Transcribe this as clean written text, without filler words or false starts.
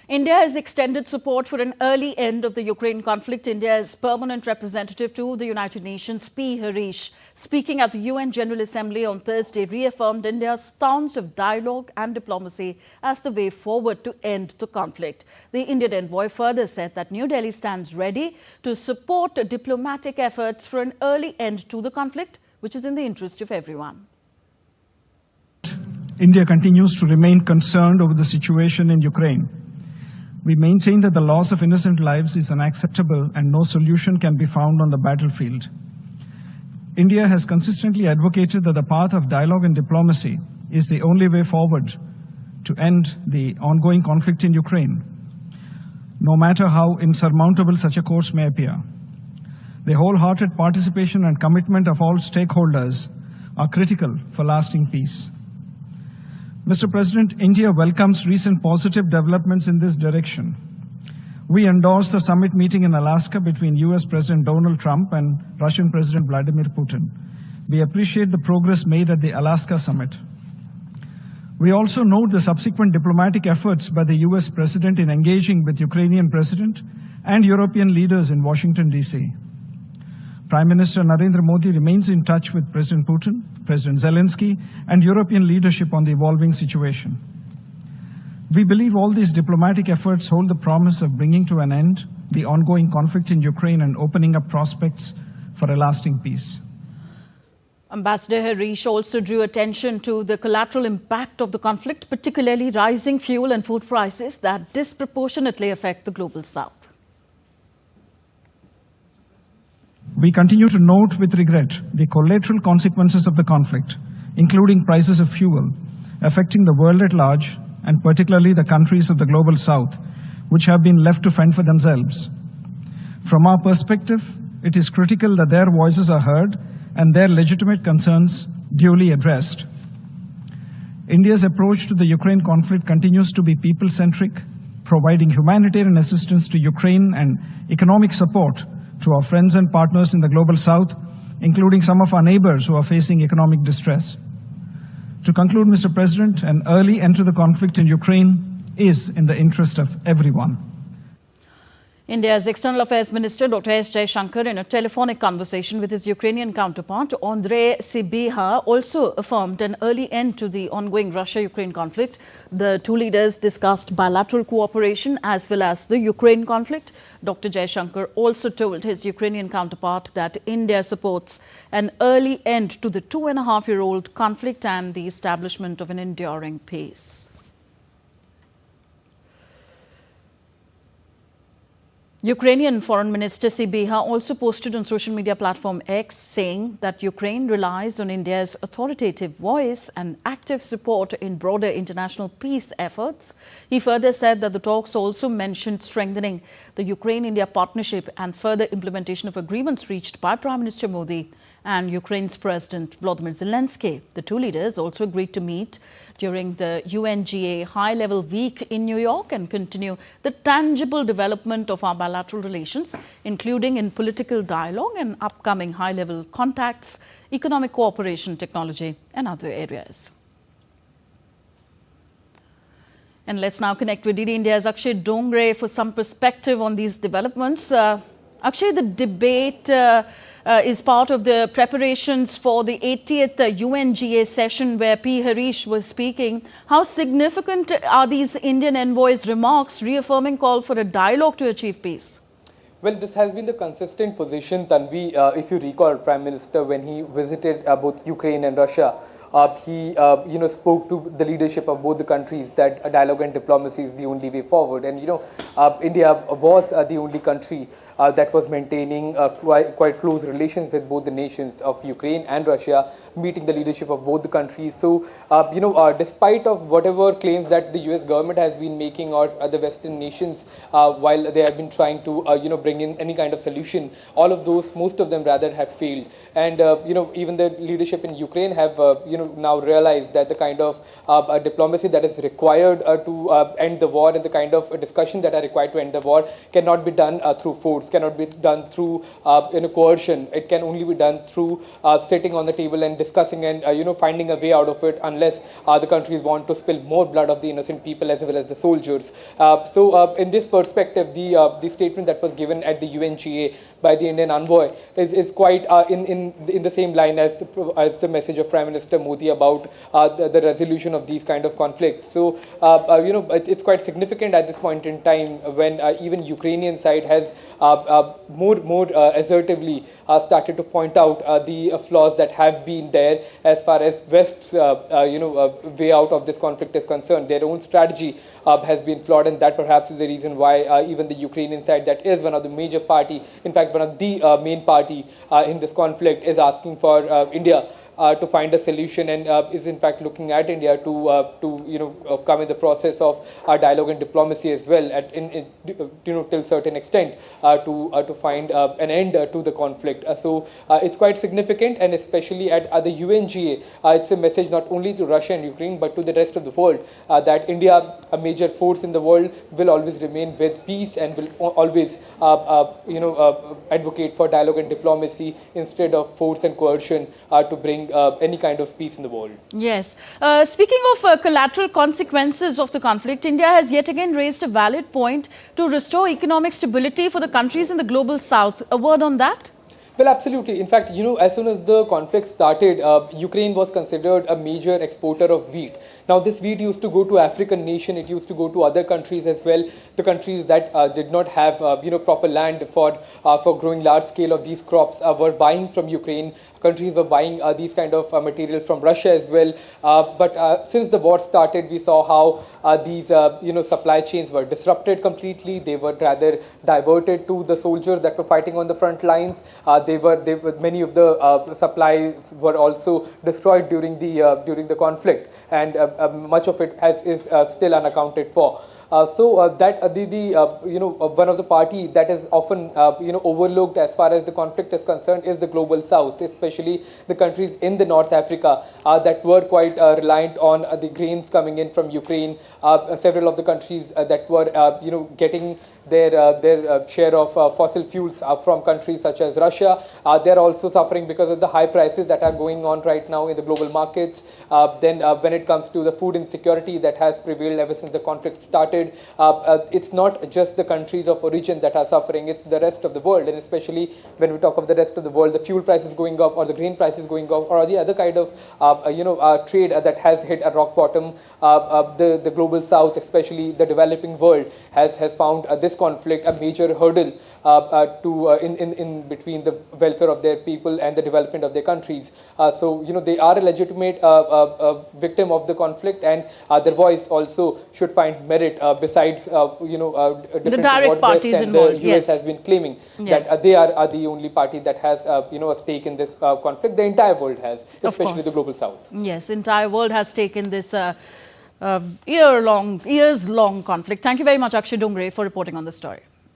India has extended support for an early end of the Ukraine conflict. India's permanent representative to the United Nations, P. Harish, speaking at the UN General Assembly on Thursday, reaffirmed India's stance of dialogue and diplomacy as the way forward to end the conflict. The Indian envoy further said that New Delhi stands ready to support diplomatic efforts for an early end to the conflict, which is in the interest of everyone. India continues to remain concerned over the situation in Ukraine. We maintain that the loss of innocent lives is unacceptable and no solution can be found on the battlefield. India has consistently advocated that the path of dialogue and diplomacy is the only way forward to end the ongoing conflict in Ukraine, no matter how insurmountable such a course may appear. The wholehearted participation and commitment of all stakeholders are critical for lasting peace. Mr. President, India welcomes recent positive developments in this direction. We endorse the summit meeting in Alaska between US President Donald Trump and Russian President Vladimir Putin. We appreciate the progress made at the Alaska summit. We also note the subsequent diplomatic efforts by the US President in engaging with Ukrainian President and European leaders in Washington, D.C. Prime Minister Narendra Modi remains in touch with President Putin, President Zelensky, and European leadership on the evolving situation. We believe all these diplomatic efforts hold the promise of bringing to an end the ongoing conflict in Ukraine and opening up prospects for a lasting peace. Ambassador Harish also drew attention to the collateral impact of the conflict, particularly rising fuel and food prices that disproportionately affect the global south. We continue to note with regret the collateral consequences of the conflict, including prices of fuel, affecting the world at large and particularly the countries of the global south, which have been left to fend for themselves. From our perspective, it is critical that their voices are heard and their legitimate concerns duly addressed. India's approach to the Ukraine conflict continues to be people-centric, providing humanitarian assistance to Ukraine and economic support to our friends and partners in the global south, including some of our neighbors who are facing economic distress. To conclude, Mr. President, an early end to the conflict in Ukraine is in the interest of everyone. India's External Affairs Minister Dr. Jaishankar, in a telephonic conversation with his Ukrainian counterpart Andrii, Sybiha, also affirmed an early end to the ongoing Russia-Ukraine conflict. The two leaders discussed bilateral cooperation as well as the Ukraine conflict. Dr. Jaishankar also told his Ukrainian counterpart that India supports an early end to the 2.5-year-old conflict and the establishment of an enduring peace. Ukrainian Foreign Minister Sybiha also posted on social media platform X saying that Ukraine relies on India's authoritative voice and active support in broader international peace efforts. He further said that the talks also mentioned strengthening the Ukraine-India partnership and further implementation of agreements reached by Prime Minister Modi and Ukraine's President Volodymyr Zelensky. The two leaders also agreed to meet during the UNGA high-level week in New York and continue the tangible development of our bilateral relations, including in political dialogue and upcoming high-level contacts, economic cooperation, technology, and other areas. And let's now connect with DD India's Akshay Dongre for some perspective on these developments. Akshay, the debate is part of the preparations for the 80th UNGA session where P. Harish was speaking. How significant are these Indian envoys' remarks reaffirming call for a dialogue to achieve peace? Well, this has been the consistent position, Tanvi. If you recall, Prime Minister, when he visited both Ukraine and Russia, he spoke to the leadership of both the countries that dialogue and diplomacy is the only way forward. And India was the only country that was maintaining quite close relations with both the nations of Ukraine and Russia, meeting the leadership of both the countries. So, despite of whatever claims that the US government has been making or the Western nations while they have been trying to bring in any kind of solution, all of those, most of them rather have failed. And even the leadership in Ukraine have now realize that the kind of diplomacy that is required to end the war and the kind of discussion that are required to end the war cannot be done through force, cannot be done through coercion. It can only be done through sitting on the table and discussing and finding a way out of it, unless the countries want to spill more blood of the innocent people as well as the soldiers. So in this perspective, the statement that was given at the UNGA by the Indian envoy is quite in the same line as the message of Prime Minister Modi about the resolution of these kind of conflicts. So it's quite significant at this point in time when even Ukrainian side has more assertively started to point out the flaws that have been there as far as West's way out of this conflict is concerned. Their own strategy has been flawed, and that perhaps is the reason why even the Ukrainian side, that is one of the major party, in fact one of the main party in this conflict, is asking for India to find a solution, and is in fact looking at India to come in the process of dialogue and diplomacy as well, till certain extent to find an end to the conflict. So it's quite significant, and especially at the UNGA, it's a message not only to Russia and Ukraine but to the rest of the world that India, a major force in the world, will always remain with peace and will always advocate for dialogue and diplomacy instead of force and coercion to bring any kind of peace in the world. Yes. Speaking of collateral consequences of the conflict, India has yet again raised a valid point to restore economic stability for the countries in the global south. A word on that? Well, absolutely. In fact, as soon as the conflict started, Ukraine was considered a major exporter of wheat. Now, this wheat used to go to African nation. It used to go to other countries as well. The countries that did not have, proper land for growing large scale of these crops were buying from Ukraine. Countries were buying these kind of material from Russia as well. But since the war started, we saw how these, supply chains were disrupted completely. They were rather diverted to the soldiers that were fighting on the front lines. Many of the supplies were also destroyed during the conflict, and much of it is still unaccounted for. That one of the party that is often overlooked as far as the conflict is concerned is the global south, especially the countries in the North Africa that were quite reliant on the grains coming in from Ukraine. Several of the countries that were getting their share of fossil fuels from countries such as Russia, they're also suffering because of the high prices that are going on right now in the global markets. Then when it comes to the food insecurity that has prevailed ever since the conflict started, it's not just the countries of origin that are suffering, it's the rest of the world. And especially when we talk of the rest of the world, the fuel prices going up or the grain prices going up or the other kind of trade that has hit a rock bottom, the global south, especially the developing world, has found this conflict a major hurdle in between the welfare of their people and the development of their countries. So they are a legitimate victim of the conflict, and their voice also should find merit besides the direct parties involved. The US has been claiming that they are the only party that has a stake in this conflict. The entire world has, especially the global south. Yes, entire world has taken this years-long conflict. Thank you very much, Akshay Dongre, for reporting on the story.